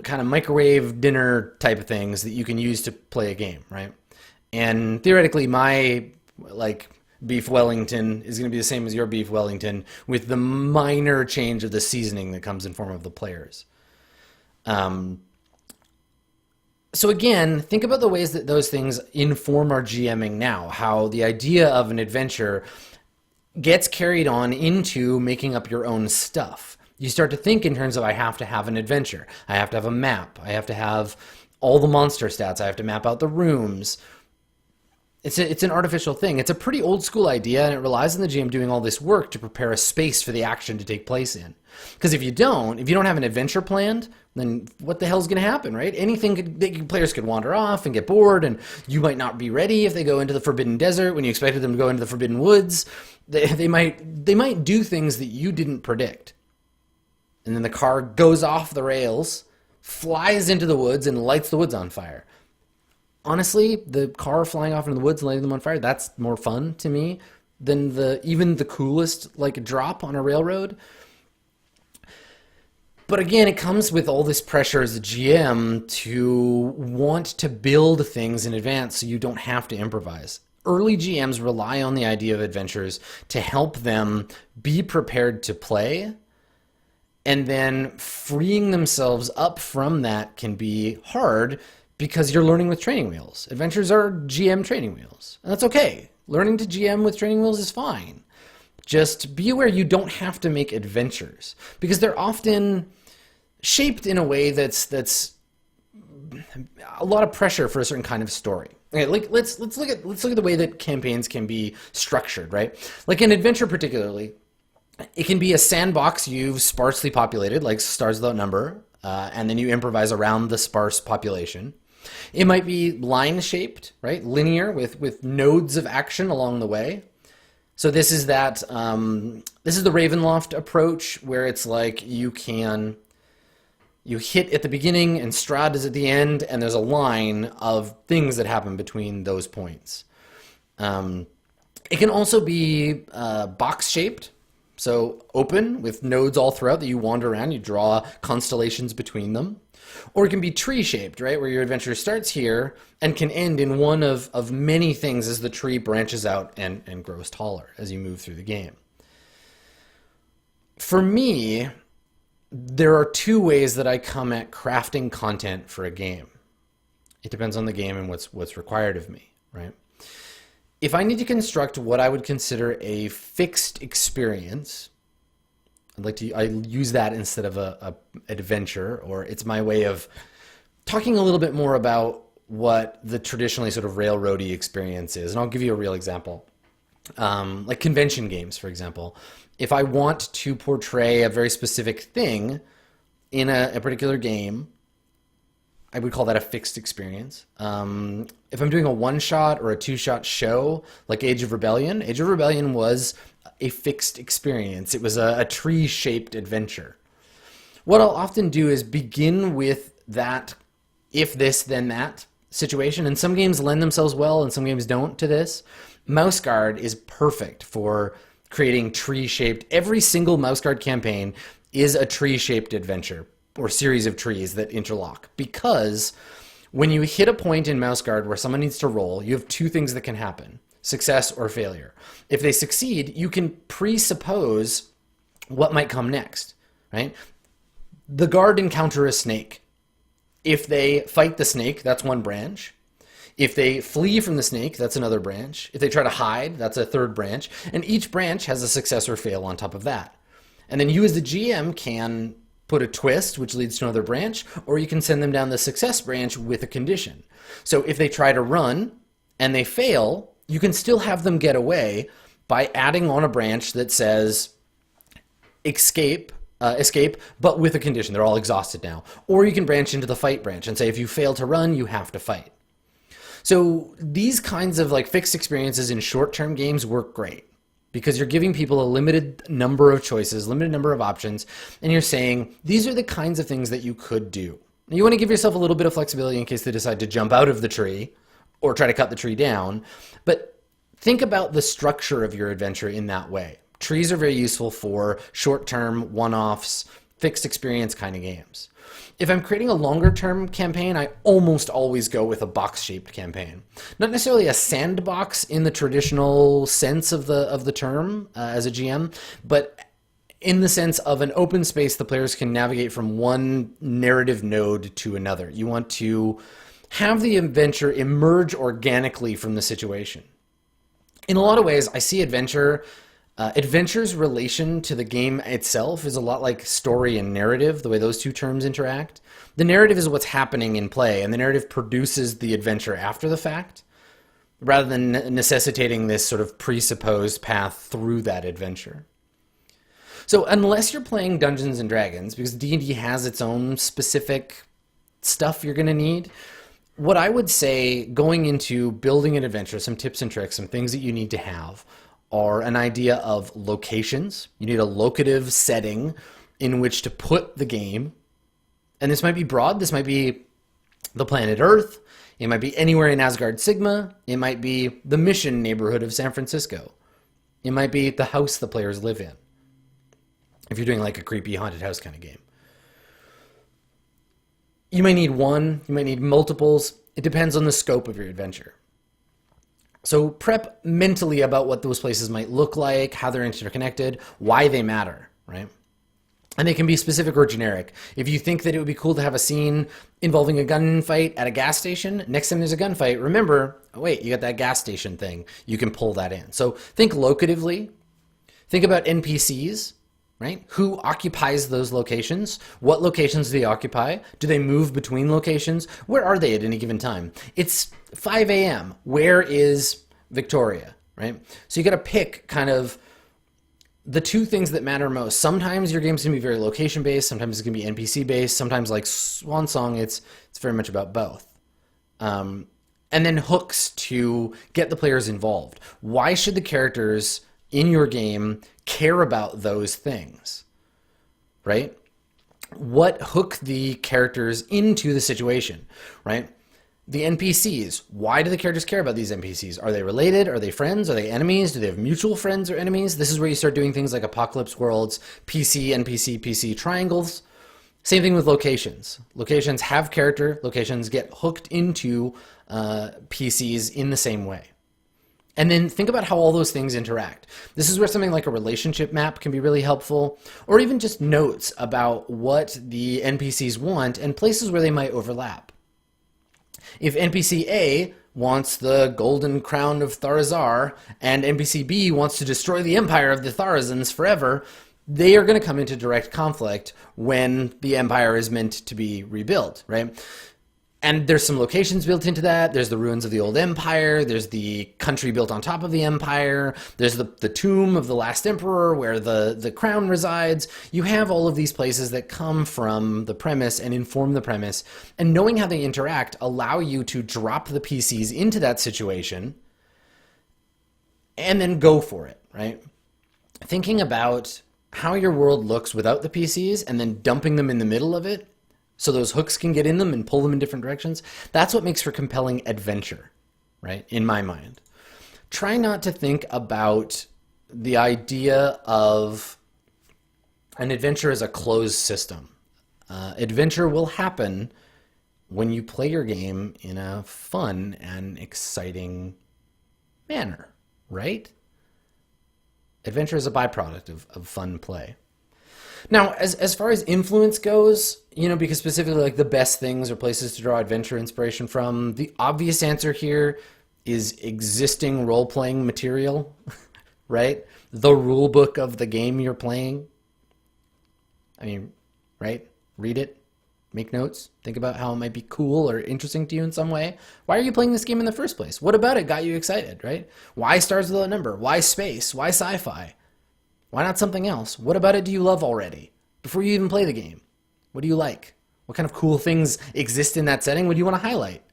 kind of microwave dinner type of things that you can use to play a game, right? And theoretically, my beef Wellington is going to be the same as your beef Wellington with the minor change of the seasoning that comes in form of the players. So again, think about the ways that those things inform our GMing now, how the idea of an adventure gets carried on into making up your own stuff. You start to think in terms of, I have to have an adventure. I have to have a map. I have to have all the monster stats. I have to map out the rooms. It's an artificial thing. It's a pretty old school idea, and it relies on the GM doing all this work to prepare a space for the action to take place in. Because if you don't have an adventure planned, then what the hell's going to happen, right? Players could wander off and get bored, and you might not be ready if they go into the Forbidden Desert when you expected them to go into the Forbidden Woods. They might do things that you didn't predict. And then the car goes off the rails, flies into the woods, and lights the woods on fire. Honestly, the car flying off into the woods and lighting them on fire, that's more fun to me than even the coolest drop on a railroad. But again, it comes with all this pressure as a GM to want to build things in advance so you don't have to improvise. Early GMs rely on the idea of adventures to help them be prepared to play, and then freeing themselves up from that can be hard because you're learning with training wheels. Adventures are GM training wheels, and that's okay. Learning to GM with training wheels is fine. Just be aware you don't have to make adventures because they're often shaped in a way that's a lot of pressure for a certain kind of story. Okay, let's look at the way that campaigns can be structured, right? Like an adventure particularly, it can be a sandbox you've sparsely populated, like Stars Without Number, and then you improvise around the sparse population. It might be line-shaped, right? Linear with nodes of action along the way. So this is the Ravenloft approach where it's like you hit at the beginning and Strahd is at the end, and there's a line of things that happen between those points. It can also be box-shaped, so open with nodes all throughout that you wander around, you draw constellations between them. Or it can be tree-shaped, right, where your adventure starts here and can end in one of many things as the tree branches out and grows taller as you move through the game. For me, there are two ways that I come at crafting content for a game. It depends on the game and what's required of me, right? If I need to construct what I would consider a fixed experience, I use that instead of an adventure, or it's my way of talking a little bit more about what the traditionally sort of railroady experience is. And I'll give you a real example. Like convention games, for example. If I want to portray a very specific thing in a particular game, I would call that a fixed experience. If I'm doing a one-shot or a two-shot show, like Age of Rebellion was a fixed experience. It was a tree-shaped adventure. What I'll often do is begin with that if this, then that situation. And some games lend themselves well and some games don't to this. Mouse Guard is perfect for creating tree-shaped. Every single Mouse Guard campaign is a tree-shaped adventure or series of trees that interlock, because when you hit a point in Mouse Guard where someone needs to roll, you have two things that can happen: success or failure. If they succeed, you can presuppose what might come next, right? The guard encounter a snake. If they fight the snake, that's one branch. If they flee from the snake, that's another branch. If they try to hide, that's a third branch. And each branch has a success or fail on top of that. And then you as the GM can put a twist, which leads to another branch, or you can send them down the success branch with a condition. So if they try to run and they fail, you can still have them get away by adding on a branch that says escape, but with a condition. They're all exhausted now. Or you can branch into the fight branch and say, if you fail to run, you have to fight. So these kinds of like fixed experiences in short-term games work great. because you're giving people a limited number of choices, limited number of options, and you're saying, these are the kinds of things that you could do. You want to give yourself a little bit of flexibility in case they decide to jump out of the tree or try to cut the tree down, but think about the structure of your adventure in that way. Trees are very useful for short-term, one-offs, fixed experience kind of games. If I'm creating a longer-term campaign, I almost always go with a box-shaped campaign. Not necessarily a sandbox in the traditional sense of the term as a GM, but in the sense of an open space the players can navigate from one narrative node to another. You want to have the adventure emerge organically from the situation. In a lot of ways, I see adventure's relation to the game itself is a lot like story and narrative, the way those two terms interact. The narrative is what's happening in play, and the narrative produces the adventure after the fact, rather than necessitating this sort of presupposed path through that adventure. So unless you're playing Dungeons & Dragons, because D&D has its own specific stuff you're going to need, what I would say going into building an adventure, some tips and tricks, some things that you need to have are an idea of locations. You need a locative setting in which to put the game. And this might be broad. This might be the planet Earth. It might be anywhere in Asgard Sigma. It might be the Mission neighborhood of San Francisco. It might be the house the players live in, if you're doing like a creepy haunted house kind of game. You might need one, you might need multiples. It depends on the scope of your adventure. So prep mentally about what those places might look like, how they're interconnected, why they matter, right? And they can be specific or generic. If you think that it would be cool to have a scene involving a gunfight at a gas station, next time there's a gunfight, remember, oh wait, you got that gas station thing. You can pull that in. So think locatively. Think about NPCs. Right? Who occupies those locations? What locations do they occupy? Do they move between locations? Where are they at any given time? It's 5 a.m. Where is Victoria? Right? So you got to pick kind of the two things that matter most. Sometimes your game's going to be very location based. Sometimes it's going to be NPC based. Sometimes like Swan Song, it's very much about both. And then hooks to get the players involved. Why should the characters in your game care about those things, right? What hook the characters into the situation, right? The NPCs, why do the characters care about these NPCs? Are they related? Are they friends? Are they enemies? Do they have mutual friends or enemies? This is where you start doing things like Apocalypse Worlds, PC, NPC, PC triangles. Same thing with locations. Locations have character. Locations get hooked into PCs in the same way. And then think about how all those things interact. This is where something like a relationship map can be really helpful, or even just notes about what the NPCs want and places where they might overlap. If NPC A wants the golden crown of Tharazar and NPC B wants to destroy the empire of the Tharazans forever, they are going to come into direct conflict when the empire is meant to be rebuilt, right? And there's some locations built into that. There's the ruins of the old empire. There's the country built on top of the empire. There's the tomb of the last emperor where the crown resides. You have all of these places that come from the premise and inform the premise. And knowing how they interact allow you to drop the PCs into that situation and then go for it, right? Thinking about how your world looks without the PCs and then dumping them in the middle of it, so those hooks can get in them and pull them in different directions. That's what makes for compelling adventure, right? In my mind. Try not to think about the idea of an adventure as a closed system. Adventure will happen when you play your game in a fun and exciting manner, right? Adventure is a byproduct of fun play. Now, as far as influence goes, because specifically like the best things or places to draw adventure inspiration from, the obvious answer here is existing role-playing material, right? The rule book of the game you're playing. I mean, right? Read it, make notes, think about how it might be cool or interesting to you in some way. Why are you playing this game in the first place? What about it got you excited, right? Why Stars Without Number? Why space? Why sci-fi? Why not something else? What about it do you love already? Before you even play the game, what do you like? What kind of cool things exist in that setting? What do you want to highlight?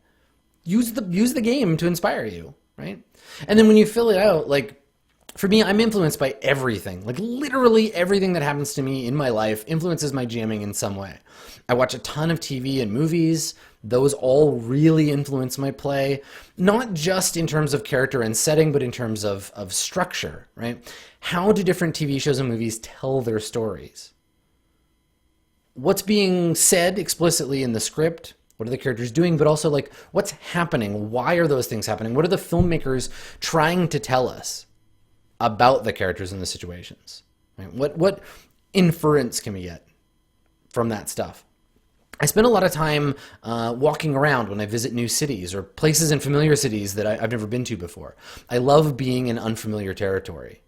Use the game to inspire you, right? And then when you fill it out, like For me, I'm influenced by everything. Like literally everything that happens to me in my life influences my GMing in some way. I watch a ton of TV and movies. Those all really influence my play, not just in terms of character and setting, but in terms of structure, right? How do different TV shows and movies tell their stories? What's being said explicitly in the script? What are the characters doing? But also, like, what's happening? Why are those things happening? What are the filmmakers trying to tell us about the characters and the situations? Right? What inference can we get from that stuff? I spend a lot of time walking around when I visit new cities or places in familiar cities that I've never been to before. I love being in unfamiliar territory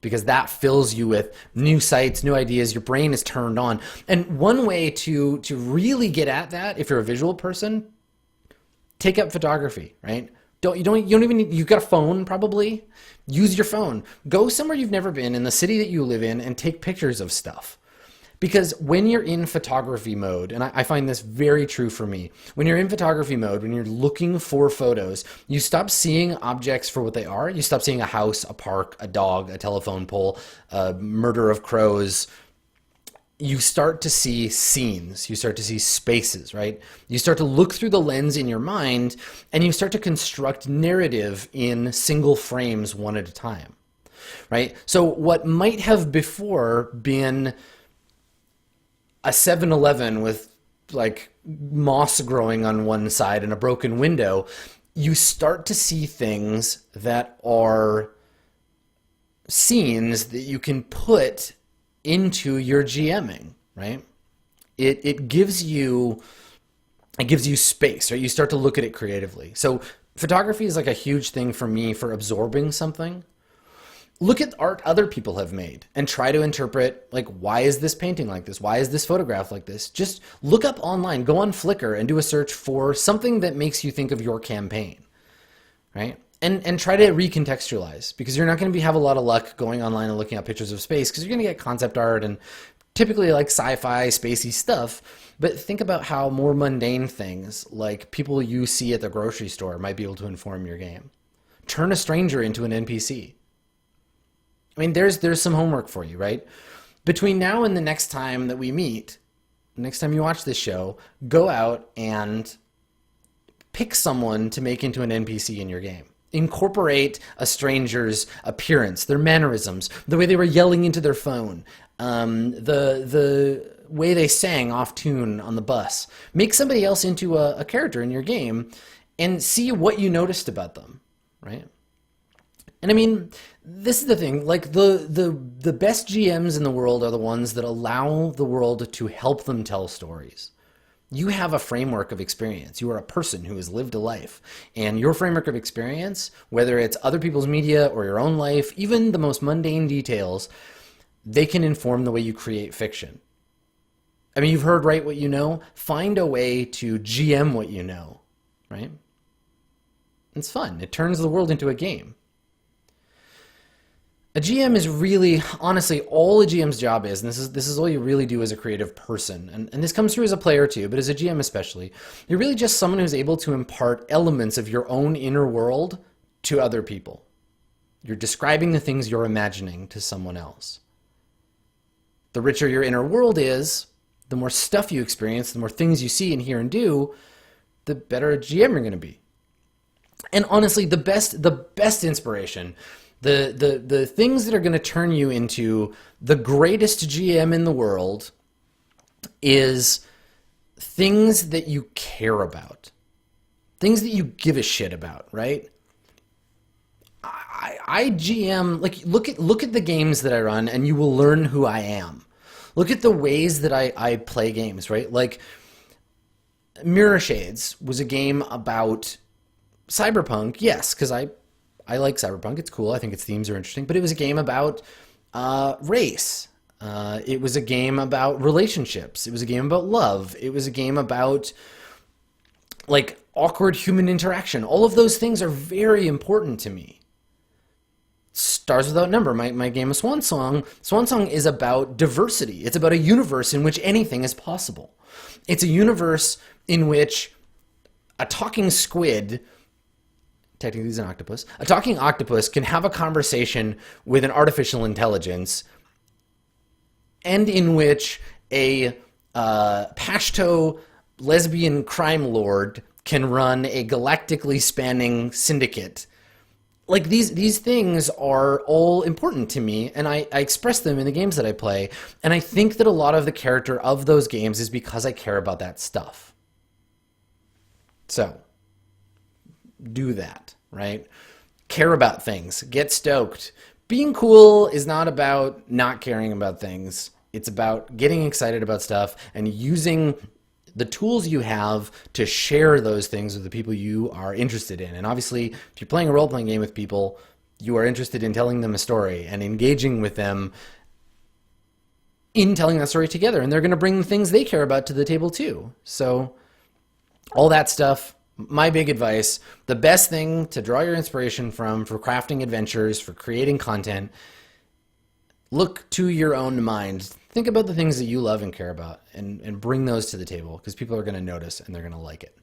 because that fills you with new sights, new ideas. Your brain is turned on. And one way to really get at that, if you're a visual person, take up photography, right? You don't even need, you've got a phone probably. Use your phone. Go somewhere you've never been in the city that you live in and take pictures of stuff. Because when you're in photography mode, and I find this very true for me, when you're in photography mode, when you're looking for photos, you stop seeing objects for what they are. You stop seeing a house, a park, a dog, a telephone pole, a murder of crows. You start to see scenes. You start to see spaces, right? You start to look through the lens in your mind, and you start to construct narrative in single frames one at a time, right? So what might have before been a 7-Eleven with like moss growing on one side and a broken window, you start to see things that are scenes that you can put into your GMing, right? It gives you space, right? You start to look at it creatively. So photography is like a huge thing for me for absorbing something. Look at art other people have made and try to interpret, like, why is this painting like this? Why is this photograph like this? Just look up online, go on Flickr and do a search for something that makes you think of your campaign, right? And try to recontextualize, because you're not going to have a lot of luck going online and looking up pictures of space, because you're going to get concept art and typically like sci-fi, spacey stuff. But think about how more mundane things, like people you see at the grocery store, might be able to inform your game. Turn a stranger into an NPC. I mean, there's some homework for you, right? Between now and the next time that we meet, next time you watch this show, go out and pick someone to make into an NPC in your game. Incorporate a stranger's appearance, their mannerisms, the way they were yelling into their phone, the way they sang off tune on the bus. Make somebody else into a character in your game and see what you noticed about them, right? And I mean, this is the thing, like the best GMs in the world are the ones that allow the world to help them tell stories. You have a framework of experience. You are a person who has lived a life. And your framework of experience, whether it's other people's media or your own life, even the most mundane details, they can inform the way you create fiction. I mean, you've heard write what you know. Find a way to GM what you know, right? It's fun. It turns the world into a game. A GM is really, honestly, all a GM's job is, and this is all you really do as a creative person, and this comes through as a player too, but as a GM especially, you're really just someone who's able to impart elements of your own inner world to other people. You're describing the things you're imagining to someone else. The richer your inner world is, the more stuff you experience, the more things you see and hear and do, the better a GM you're going to be. And honestly, the best inspiration, the things that are going to turn you into the greatest GM in the world is things that you care about, things that you give a shit about, right? I GM, like, look at the games that I run and you will learn who I am. Look at the ways that I play games, right? Like Mirror Shades was a game about cyberpunk, yes, because I like cyberpunk. It's cool. I think its themes are interesting. But it was a game about race. It was a game about relationships. It was a game about love. It was a game about like awkward human interaction. All of those things are very important to me. Stars Without Number, my game of Swan Song. Swan Song is about diversity. It's about a universe in which anything is possible. It's a universe in which a talking squid technically he's an octopus. A talking octopus can have a conversation with an artificial intelligence, and in which a Pashto lesbian crime lord can run a galactically spanning syndicate. Like, these things are all important to me, and I express them in the games that I play, and I think that a lot of the character of those games is because I care about that stuff. So, do that, right? Care about things. Get stoked. Being cool is not about not caring about things. It's about getting excited about stuff and using the tools you have to share those things with the people you are interested in. And obviously, if you're playing a role-playing game with people, you are interested in telling them a story and engaging with them in telling that story together. And they're going to bring the things they care about to the table too. So all that stuff, my big advice, the best thing to draw your inspiration from for crafting adventures, for creating content, look to your own mind. Think about the things that you love and care about and bring those to the table, because people are going to notice and they're going to like it.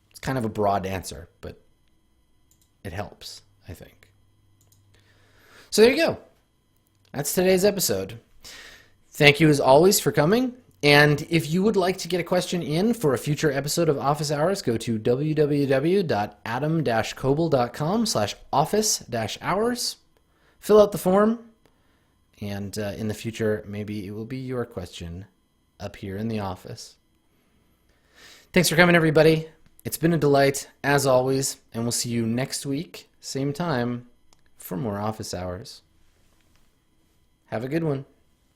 It's kind of a broad answer, but it helps, I think. So there you go. That's today's episode. Thank you as always for coming. And if you would like to get a question in for a future episode of Office Hours, go to www.adam-koble.com/office-hours. Fill out the form. And in the future, maybe it will be your question up here in the office. Thanks for coming, everybody. It's been a delight, as always, and we'll see you next week, same time, for more Office Hours. Have a good one.